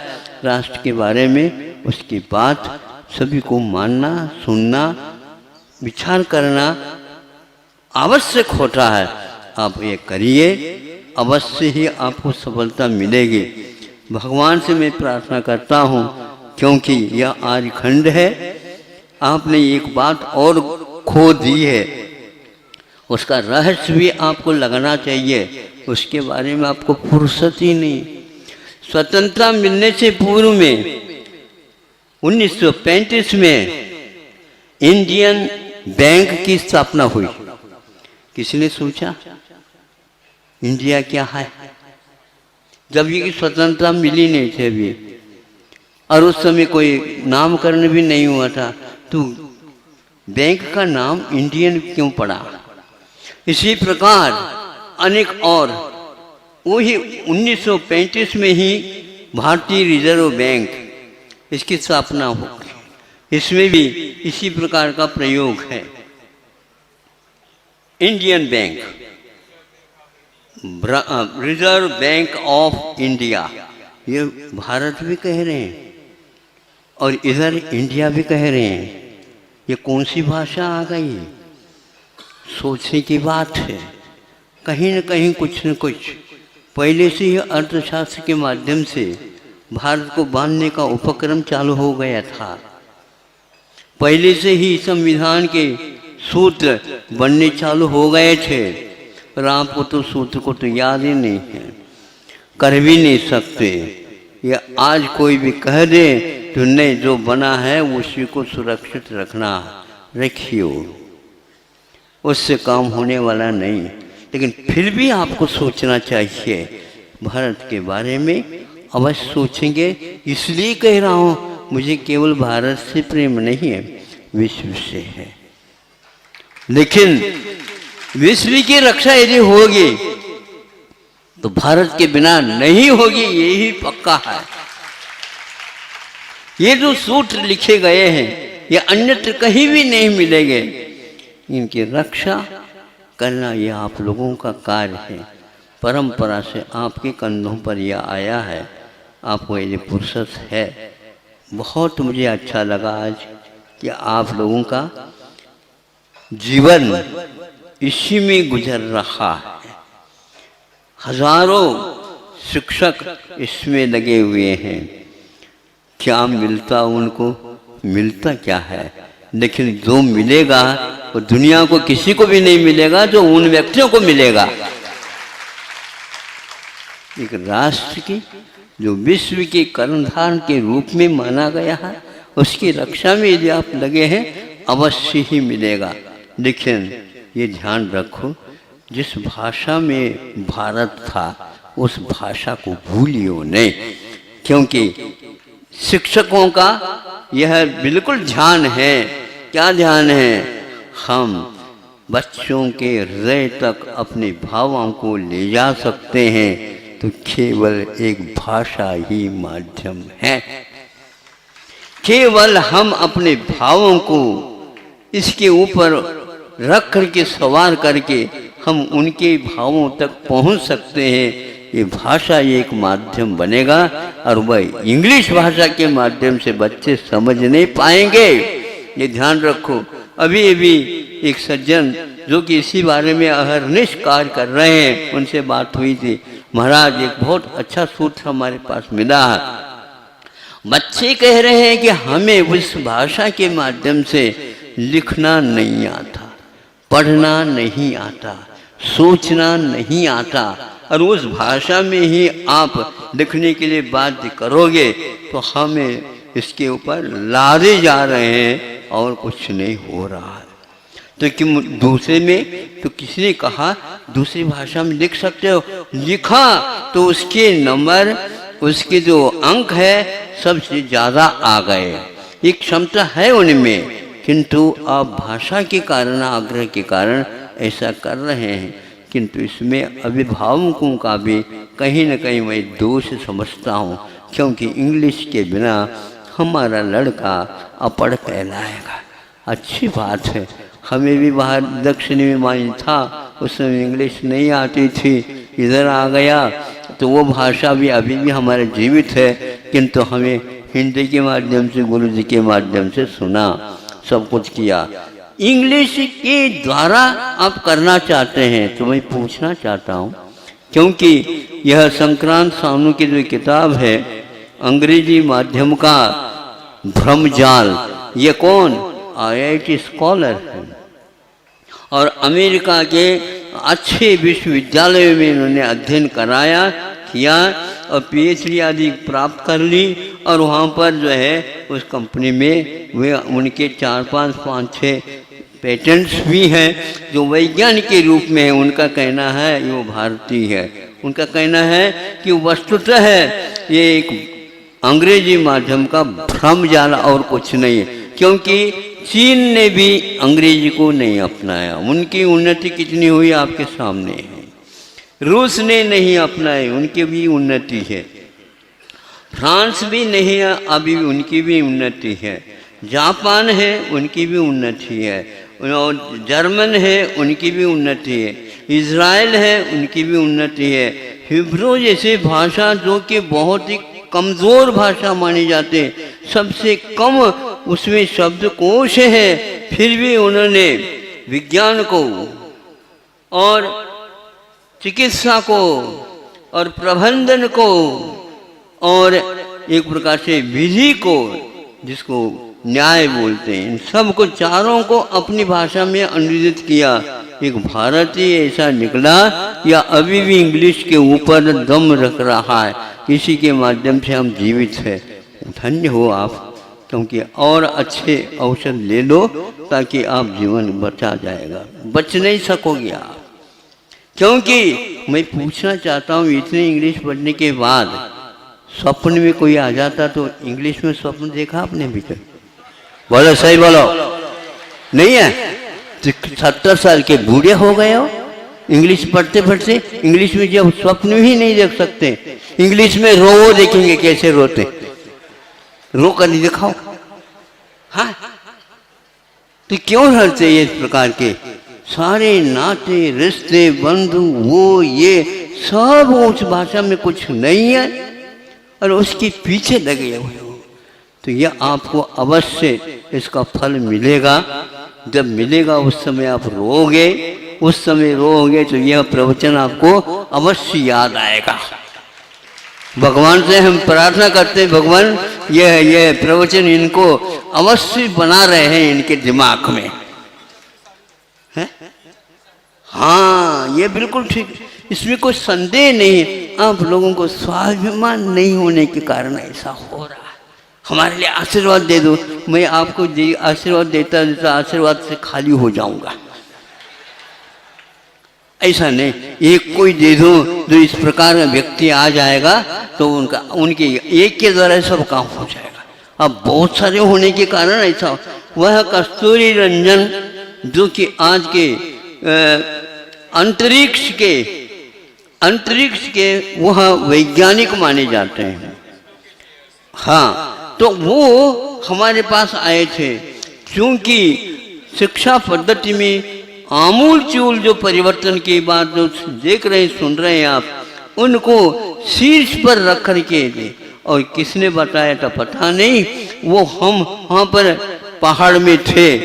राष्ट्र के बारे में, उसकी बात सभी को मानना, सुनना, विचार करना आवश्यक होता है। आप ये करिए, अवश्य ही आपको सफलता मिलेगी। भगवान से मैं प्रार्थना करता हूँ, क्योंकि यह आर्यखंड है, आपने एक बात और खो दी है, उसका रहस्य भी आपको लगना चाहिए, उसके बारे में आपको फुर्सत ही नहीं। स्वतंत्रता मिलने से पूर्व में 1935 में इंडियन बैंक की स्थापना हुई। किसी ने सोचा इंडिया क्या है? जब ये स्वतंत्रता मिली नहीं थी अभी, और उस समय कोई नामकरण भी नहीं हुआ था, तो बैंक का नाम इंडियन क्यों पड़ा? इसी प्रकार अनेक और वही 1935 में ही भारतीय रिजर्व बैंक, इसकी स्थापना होगी। इसमें भी इसी प्रकार का प्रयोग है। Indian bank, reserve bank of India, ये भारत भी कह रहे हैं और इधर इंडिया भी कह रहे हैं। ये कौन सी भाषा आ गई? सोचने की बात है। कहीं न कहीं कुछ न कुछ पहले से ही अर्थशास्त्र के माध्यम से भारत को बांधने का उपक्रम चालू हो गया था। पहले से ही संविधान के सूत्र बनने चालू हो गए थे, पर आपको तो सूत्र को तो याद ही नहीं है, कर भी नहीं सकते। या आज कोई भी कह दे तो नहीं, जो बना है उसी को सुरक्षित रखना, रखियो, उससे काम होने वाला नहीं। लेकिन फिर भी आपको सोचना चाहिए भारत के बारे में, अवश्य सोचेंगे। इसलिए कह रहा हूँ, मुझे केवल भारत से प्रेम नहीं है, विश्व से है। लेकिन विश्व की रक्षा यदि होगी तो भारत के बिना नहीं होगी, यही पक्का है। ये जो सूत्र लिखे गए हैं, ये अन्यत्र कहीं भी नहीं मिलेंगे। इनकी रक्षा करना यह आप लोगों का कार्य है। परंपरा से आपके कंधों पर यह आया है, आपको ये फुर्सत है। बहुत मुझे अच्छा लगा आज कि आप लोगों का जीवन इसी में गुजर रहा है। हजारों शिक्षक इसमें लगे हुए हैं। क्या मिलता उनको? मिलता क्या है? लेकिन जो मिलेगा वो दुनिया को किसी को भी नहीं मिलेगा जो उन व्यक्तियों को मिलेगा। एक राष्ट्र की जो विश्व के कर्णधार के रूप में माना गया है, उसकी रक्षा में यदि आप लगे हैं, अवश्य ही मिलेगा। लेकिन ये ध्यान रखो, जिस भाषा में भारत था उस भाषा को भूलियो नहीं, क्योंकि शिक्षकों का यह बिल्कुल ध्यान है। क्या ध्यान है? हम बच्चों के हृदय तक अपने भावों को ले जा सकते हैं तो केवल एक भाषा ही माध्यम है। केवल हम अपने भावों को इसके ऊपर रख करके सवार करके हम उनके भावों तक पहुंच सकते हैं। ये भाषा एक माध्यम बनेगा और वह इंग्लिश भाषा के माध्यम से बच्चे समझ नहीं पाएंगे। ये ध्यान रखो। अभी अभी एक सज्जन जो कि इसी बारे में अहरनिश कार्य कर रहे हैं, उनसे बात हुई थी। महाराज एक बहुत अच्छा सूत्र हमारे पास मिला है। बच्चे कह रहे हैं कि हमें उस भाषा के माध्यम से लिखना नहीं आता, पढ़ना नहीं आता, सोचना नहीं आता, और उस भाषा में ही आप लिखने के लिए बाध्य करोगे तो हमें इसके ऊपर लादे जा रहे हैं और कुछ नहीं हो रहा है। तो कि दूसरे में तो किसी ने कहा दूसरी भाषा में लिख सकते हो, लिखा तो उसके नंबर, उसके जो अंक है सबसे ज़्यादा आ गए। एक क्षमता है उनमें, किंतु आप भाषा के कारण, आग्रह के कारण ऐसा कर रहे हैं। किंतु इसमें अभिभावकों का भी कहीं न कहीं मैं दोष समझता हूँ, क्योंकि इंग्लिश के बिना हमारा लड़का अपढ़ कहलाएगा। अच्छी बात है, हमें भी बाहर दक्षिणी में मानी था, उसमें इंग्लिश नहीं आती थी, इधर आ गया तो वो भाषा भी अभी भी हमारे जीवित है। किंतु हमें हिंदी के माध्यम से, गुरु जी के माध्यम से सुना, सब कुछ किया। इंग्लिश के द्वारा आप करना चाहते हैं तो मैं पूछना चाहता हूँ, क्योंकि यह संक्रांत सानू की जो किताब है अंग्रेजी माध्यम का भ्रमजाल, ये कौन IIT स्कॉलर है और अमेरिका के अच्छे विश्वविद्यालयों में इन्होंने अध्ययन कराया, किया और PhD आदि प्राप्त कर ली। और वहाँ पर जो है उस कंपनी में वे उनके 4, 5, 6 पेटेंट्स भी हैं जो वैज्ञानिक के रूप में है। उनका कहना है वो भारतीय है, उनका कहना है कि वस्तुतः है ये एक अंग्रेजी माध्यम का भ्रमजाल और कुछ नहीं है, क्योंकि चीन ने भी अंग्रेजी को नहीं अपनाया। उनकी उन्नति कितनी हुई आपके सामने है। रूस ने नहीं अपनाई, उनकी भी उन्नति है। फ्रांस भी नहीं है, अभी उनकी भी उन्नति है। जापान है, उनकी भी उन्नति है। और जर्मन है, उनकी भी उन्नति है। इज़राइल है, उनकी भी उन्नति है। हिब्रू जैसे भाषा जो कि बहुत ही कमज़ोर भाषा मानी जाती है, सबसे कम उसमें शब्दकोश है, फिर भी उन्होंने विज्ञान को और चिकित्सा को और प्रबंधन को और एक प्रकार से विधि को, जिसको न्याय बोलते हैं, इन सब को चारों को अपनी भाषा में अनुवादित किया। एक भारतीय ऐसा निकला या अभी भी इंग्लिश के ऊपर दम रख रहा है, इसी के माध्यम से हम जीवित हैं। धन्य हो आप, क्योंकि और अच्छे औषध ले लो ताकि आप जीवन बचा जाएगा। बच नहीं सकोगे आप, क्योंकि मैं पूछना चाहता हूँ, इतनी इंग्लिश पढ़ने के बाद स्वप्न में कोई आ जाता तो इंग्लिश में स्वप्न देखा आपने भी? बोलो, सही बोलो। नहीं है? 70 साल के बूढ़े हो गए हो इंग्लिश पढ़ते पढ़ते, इंग्लिश में जब स्वप्न ही नहीं देख सकते। इंग्लिश में रो देखेंगे कैसे रोते, रो कर नहीं दिखाओ। हाँ, तो क्यों हरते ये इस प्रकार के सारे नाते रिश्ते बंधु वो ये सब उस भाषा में कुछ नहीं है और उसके पीछे लगे हुए हो, तो यह आपको अवश्य इसका फल मिलेगा। जब मिलेगा उस समय आप रोओगे, उस समय रोओगे तो यह प्रवचन आपको अवश्य याद आएगा। भगवान से हम प्रार्थना करते हैं, भगवान यह प्रवचन इनको अवश्य बना रहे हैं इनके दिमाग में है। हाँ, ये बिल्कुल ठीक, इसमें कोई संदेह नहीं है। आप लोगों को स्वाभिमान नहीं होने के कारण ऐसा हो रहा है। हमारे लिए आशीर्वाद दे दो, मैं आपको आशीर्वाद देता देता आशीर्वाद से खाली हो जाऊंगा, ऐसा नहीं। एक कोई दे दो जो इस प्रकार का व्यक्ति आ जाएगा तो उनके एक के द्वारा सब काम हो जाएगा। अब बहुत सारे होने के कारण ऐसा, वह कस्तूरी रंजन जो कि आज के अंतरिक्ष के वह वैज्ञानिक माने जाते हैं। हाँ, तो वो हमारे पास आए थे। क्योंकि शिक्षा पद्धति में आमूल चूल जो परिवर्तन की बात जो देख रहे सुन रहे हैं आप, उनको शीर्ष पर रख करके दे। और किसने बताया था पता नहीं, वो हम वहाँ पर पहाड़ में थे,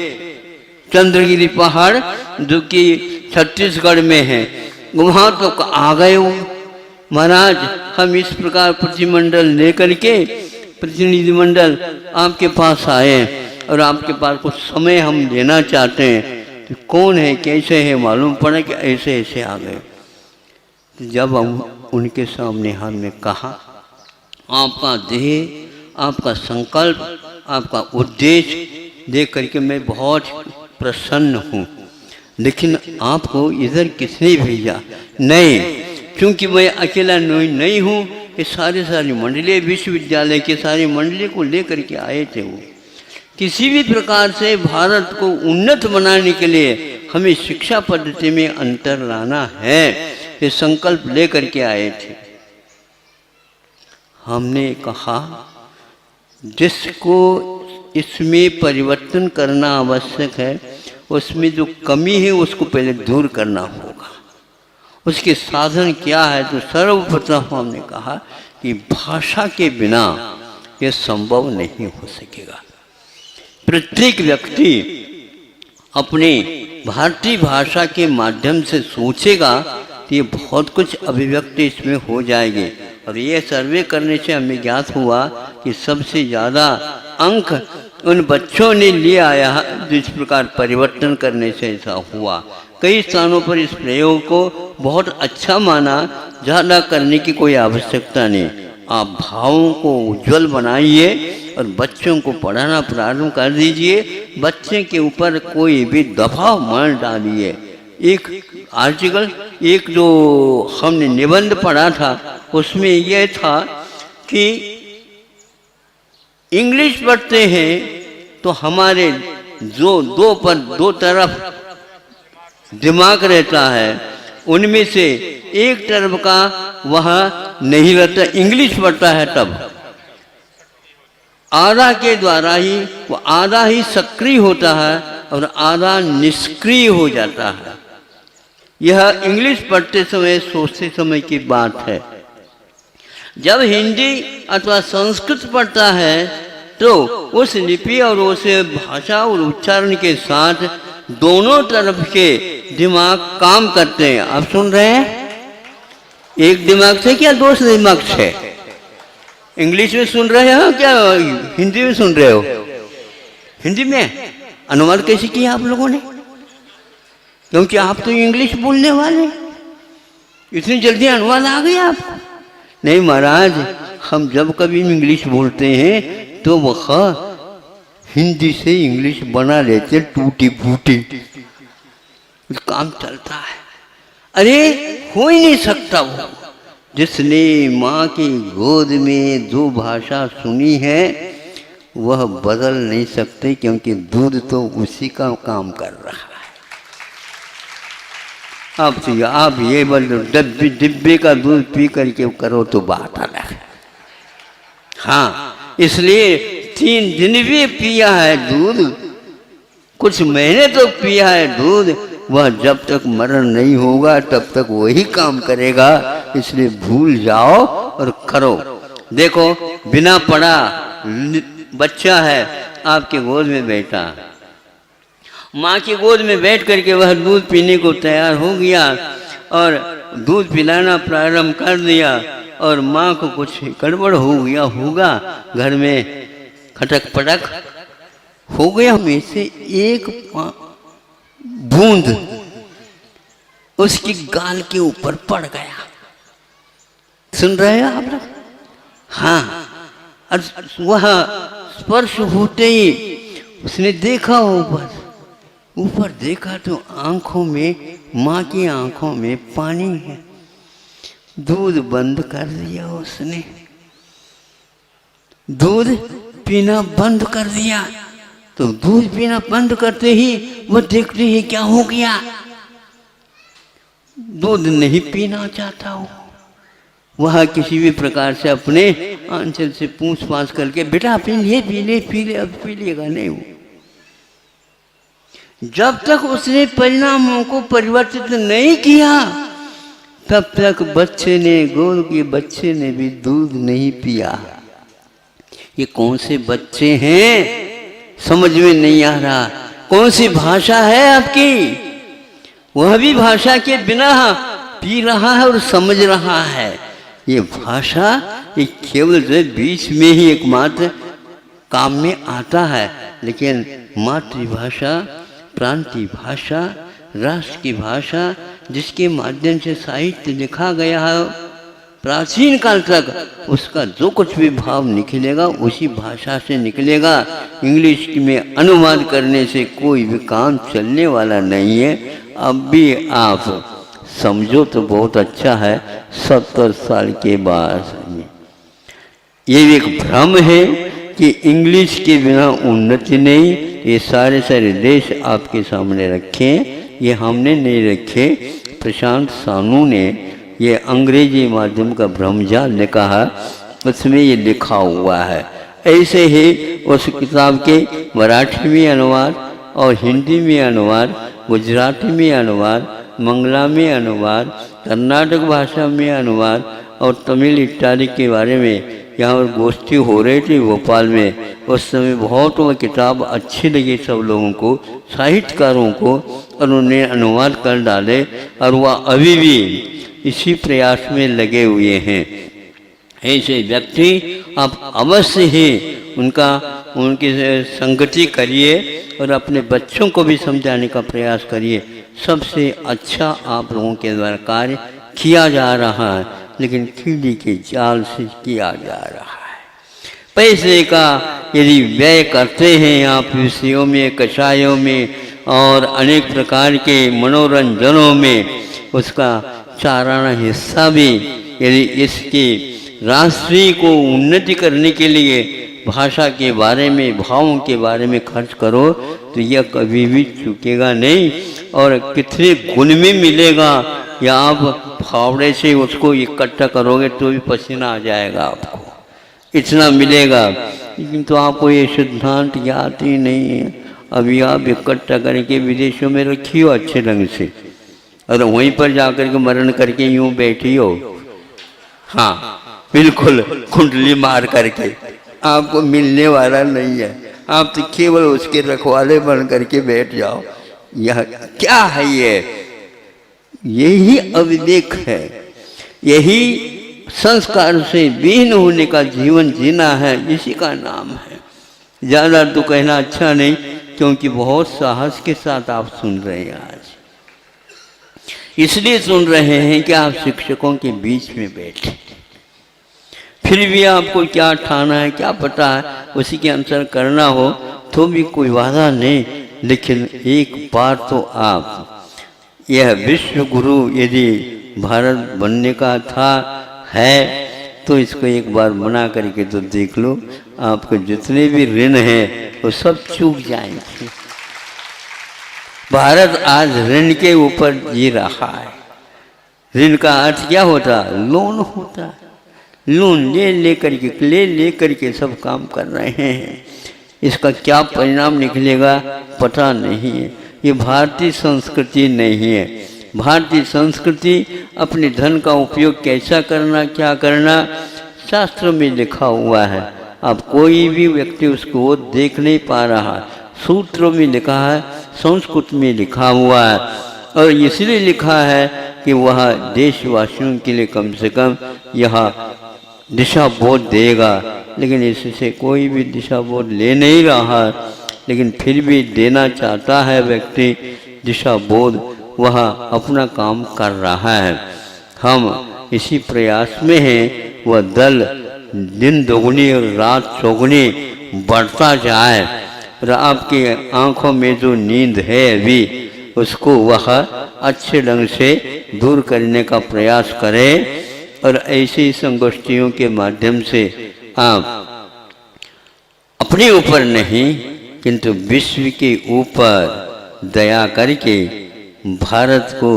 चंद्रगिरी पहाड़ जो कि छत्तीसगढ़ में है, वहाँ तो आ गए हो महाराज। हम इस प्रकार प्रतिनिधिमंडल लेकर के प्रतिनिधिमंडल आपके पास आए और आपके पास कुछ समय हम देना चाहते हैं। तो कौन है कैसे है मालूम पड़ा कि ऐसे ऐसे आ गए। जब हम उनके सामने हमने कहा, आपका देह, आपका संकल्प, आपका उद्देश्य देख करके मैं बहुत प्रसन्न हूँ, लेकिन आपको इधर किसने भेजा? नहीं, क्योंकि मैं अकेला नहीं हूँ, ये सारी मंडली, विश्वविद्यालय के सारी मंडली को लेकर के आए थे। वो किसी भी प्रकार से भारत को उन्नत बनाने के लिए हमें शिक्षा पद्धति में अंतर लाना है, ये संकल्प लेकर के आए थे। हमने कहा जिसको इसमें परिवर्तन करना आवश्यक है, उसमें जो कमी है उसको पहले दूर करना होगा। उसके साधन क्या है? तो सर्वप्रथम हमने कहा कि भाषा के बिना यह संभव नहीं हो सकेगा। प्रत्येक व्यक्ति अपने भारतीय भाषा के माध्यम से सोचेगा तो ये बहुत कुछ अभिव्यक्ति इसमें हो जाएगी। और ये सर्वे करने से हमें ज्ञात हुआ कि सबसे ज़्यादा अंक उन बच्चों ने ले आया जिस प्रकार परिवर्तन करने से ऐसा हुआ। कई स्थानों पर इस प्रयोग को बहुत अच्छा माना, ज़्यादा करने की कोई आवश्यकता नहीं। आप भावों को उज्जवल बनाइए और बच्चों को पढ़ाना प्रारंभ कर दीजिए। बच्चे के ऊपर कोई भी दबाव मत डालिए। एक आर्टिकल, एक जो हमने निबंध पढ़ा था उसमें यह था कि इंग्लिश पढ़ते हैं तो हमारे जो दो तरफ दिमाग रहता है, उनमें से एक तरफ का वह नहीं रहता, इंग्लिश पढ़ता है तब आधा के द्वारा ही वो आधा ही सक्रिय होता है और आधा निष्क्रिय हो जाता है। यह इंग्लिश पढ़ते समय सोचते समय की बात है। जब हिंदी अथवा संस्कृत पढ़ता है तो उस लिपि और उस भाषा और उच्चारण के साथ दोनों तरफ के दिमाग काम करते हैं। आप सुन रहे हैं? एक दिमाग से क्या दूसरे दिमाग से? इंग्लिश में सुन रहे हो क्या हिंदी में सुन रहे हो? हिंदी में अनुवाद कैसे किया आप लोगों ने? क्योंकि आप तो इंग्लिश बोलने वाले, इतनी जल्दी अनुवाद आ गया आपको? नहीं महाराज, हम जब कभी इंग्लिश बोलते हैं तो वह हिंदी से इंग्लिश बना लेते, टूटी फूटी काम चलता है। अरे हो ही नहीं सकता। वो जिसने माँ की गोद में जो भाषा सुनी है वह बदल नहीं सकते, क्योंकि दूध तो उसी का काम कर रहा है। आप ये बोलो डिब्बे का दूध पी करके करो तो बात अलग है। हाँ, इसलिए 3 दिन भी पिया है दूध, कुछ महीने तो पिया है दूध, वह जब तक मरण नहीं होगा तब तक वही काम करेगा। इसलिए भूल जाओ और करो। देखो, बिना पढ़ा बच्चा है आपके गोद में बैठा, माँ की गोद में बैठ करके वह दूध पीने को तैयार हो गया और दूध पिलाना प्रारंभ कर दिया और माँ को कुछ गड़बड़ हो गया होगा, घर में खटक पटक हो गया, में से एक बूंद उसकी गाल के ऊपर पड़ गया। सुन रहे हो आप लोग? हाँ, और वह स्पर्श होते ही उसने देखा ऊपर देखा तो आंखों में, माँ की आंखों में पानी है। दूध बंद कर दिया उसने, दूध पीना बंद कर दिया। तो दूध पीना बंद करते ही वो देखते ही क्या हो गया, दूध नहीं पीना चाहता हो, वह किसी भी प्रकार से अपने आंचल से पूछ पाछ करके बेटा पी ले, अब पी लेगा नहीं वो। जब तक उसने परिणामों को परिवर्तित नहीं किया तब तक बच्चे ने, गोद के बच्चे ने भी दूध नहीं पिया। ये कौन से बच्चे हैं समझ में नहीं आ रहा। कौन सी भाषा है आपकी? वह भी भाषा के बिना पी रहा है और समझ रहा है। ये भाषा ये केवल जो बीच में ही एकमात्र काम में आता है, लेकिन मातृभाषा, प्रांतीय भाषा, राष्ट्र की भाषा, जिसके माध्यम से साहित्य लिखा गया है प्राचीन काल तक, उसका जो कुछ भी भाव निकलेगा उसी भाषा से निकलेगा। इंग्लिश में अनुवाद करने से कोई भी काम चलने वाला नहीं है। अब भी आप समझो तो बहुत अच्छा है। 70 साल के बाद ये एक भ्रम है कि इंग्लिश के बिना उन्नति नहीं। ये सारे देश आपके सामने रखे, ये हमने नहीं रखे। प्रशांत सानू ने ये अंग्रेजी माध्यम का भ्रमजाल लिखा है, उसमें ये लिखा हुआ है। ऐसे ही उस किताब के मराठी में अनुवाद और हिंदी में अनुवाद, गुजराती में अनुवाद, मंगला में अनुवाद, कर्नाटक भाषा में अनुवाद और तमिल इत्यादि के बारे में यहाँ पर गोष्ठी हो रही थी भोपाल में। उस समय बहुत वह किताब अच्छी लगी सब लोगों को, साहित्यकारों को, और उन्हें अनुवाद कर डाले और वह अभी भी इसी प्रयास में लगे हुए हैं। ऐसे व्यक्ति आप अवश्य ही उनकी संगति करिए और अपने बच्चों को भी समझाने का प्रयास करिए। सबसे अच्छा आप लोगों के द्वारा कार्य किया जा रहा है, लेकिन कीड़ी के जाल से किया जा रहा है। पैसे का यदि व्यय करते हैं आप विषयों में, कषायों में और अनेक प्रकार के मनोरंजनों में, उसका चाराना हिस्सा भी यदि इसकी राष्ट्रीय को उन्नति करने के लिए भाषा के बारे में, भावों के बारे में खर्च करो तो यह कभी भी चुकेगा नहीं। और कितने गुण में मिलेगा, या आप फावड़े से उसको इकट्ठा करोगे तो भी पसीना आ जाएगा आपको, इतना मिलेगा। लेकिन तो आपको ये सिद्धांत याद ही नहीं है। अभी आप इकट्ठा करके विदेशों में रखियो अच्छे ढंग से, और वहीं पर जाकर के मरण करके यूं बैठी हो, हाँ बिल्कुल कुंडली मार करके, आपको मिलने वाला नहीं है। आप तो केवल उसके रखवाले बन करके बैठ जाओ। यह क्या है? यही अविवेक है, यही संस्कार से विहीन होने का जीवन जीना है, इसी का नाम है। ज़्यादा तो कहना अच्छा नहीं, क्योंकि बहुत साहस के साथ आप सुन रहे हैं। आज इसलिए सुन रहे हैं कि आप शिक्षकों के बीच में बैठे, फिर भी आपको क्या ठाना है क्या पता है, उसी के अनुसार करना हो तो भी कोई वादा नहीं। लेकिन एक बार तो आप यह विश्व गुरु यदि भारत बनने का था है तो इसको एक बार बना करके तो देख लो, आपके जितने भी ऋण हैं वो सब चूक जाएंगे। भारत आज ऋण के ऊपर जी रहा है। ऋण का अर्थ क्या होता? लोन होता है। लोन ले करके सब काम कर रहे हैं। इसका क्या परिणाम निकलेगा पता नहीं है। ये भारतीय संस्कृति नहीं है। भारतीय संस्कृति अपने धन का उपयोग कैसा करना, क्या करना, शास्त्र में लिखा हुआ है। अब कोई भी व्यक्ति उसको देख नहीं पा रहा। सूत्रों में लिखा है, संस्कृत में लिखा हुआ है, और इसलिए लिखा है कि वह देशवासियों के लिए कम से कम यह दिशा बोध देगा। लेकिन इससे कोई भी दिशा बोध ले नहीं रहा, लेकिन फिर भी देना चाहता है व्यक्ति दिशा बोध, वह अपना काम कर रहा है। हम इसी प्रयास में हैं वह दल दिन दोगुनी और रात चौगुनी बढ़ता जाए, और आपकी आंखों में जो नींद है अभी उसको वह अच्छे ढंग से दूर करने का प्रयास करें। और ऐसी संगोष्ठियों के माध्यम से आप अपने ऊपर नहीं किंतु विश्व के ऊपर दया करके भारत को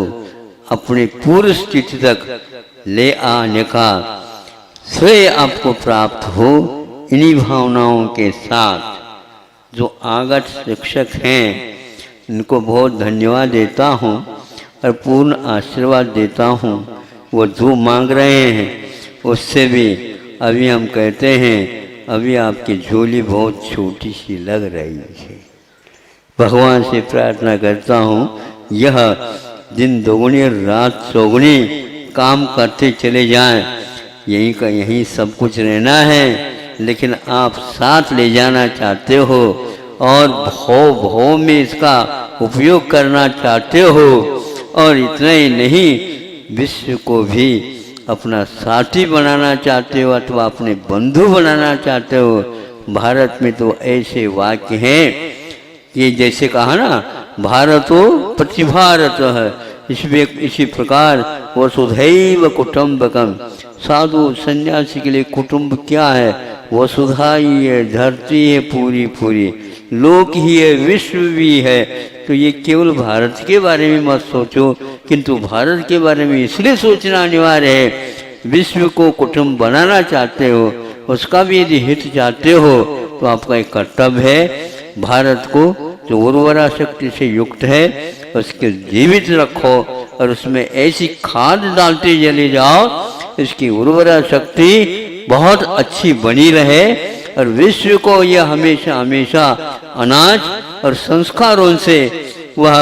अपने पूर्व स्थिति तक ले आने का श्रेय आपको प्राप्त हो। इन्हीं भावनाओं के साथ जो आगत शिक्षक हैं इनको बहुत धन्यवाद देता हूँ और पूर्ण आशीर्वाद देता हूँ। वो जो मांग रहे हैं उससे भी अभी हम कहते हैं अभी आपकी झोली बहुत छोटी सी लग रही है। भगवान से प्रार्थना करता हूँ यह दिन दोगुनी रात चौगुनी काम करते चले जाएं। यहीं का यहीं सब कुछ रहना है, लेकिन आप साथ ले जाना चाहते हो और भव में इसका उपयोग करना चाहते हो। और इतना ही नहीं, विश्व को भी अपना साथी बनाना चाहते हो अथवा अपने बंधु बनाना चाहते हो। भारत में तो ऐसे वाक्य हैं कि जैसे कहा ना, भारतो प्रतिभारत है, इसी प्रकार वसुधैव कुटुंबकम। साधु सन्यासी के लिए कुटुंब क्या है? वसुधा ही है, धरती है पूरी पूरी, लोक ही है, विश्व भी है। तो ये केवल भारत के बारे में मत सोचो, किंतु भारत के बारे में इसलिए सोचना अनिवार्य है। विश्व को कुटुंब बनाना चाहते हो, उसका भी यदि हित चाहते हो तो आपका एक कर्तव्य है भारत को जो उर्वरा शक्ति से युक्त है उसके जीवित रखो और उसमें ऐसी खाद डालते चले जाओ इसकी उर्वरा शक्ति बहुत अच्छी बनी रहे और विश्व को यह हमेशा हमेशा अनाज और संस्कारों से वह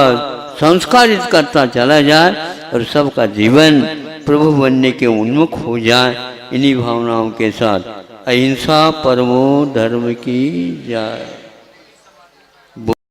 संस्कारित करता चला जाए और सबका जीवन प्रभु बनने के उन्मुख हो जाए। इन्हीं भावनाओं के साथ अहिंसा परमो धर्म की जय।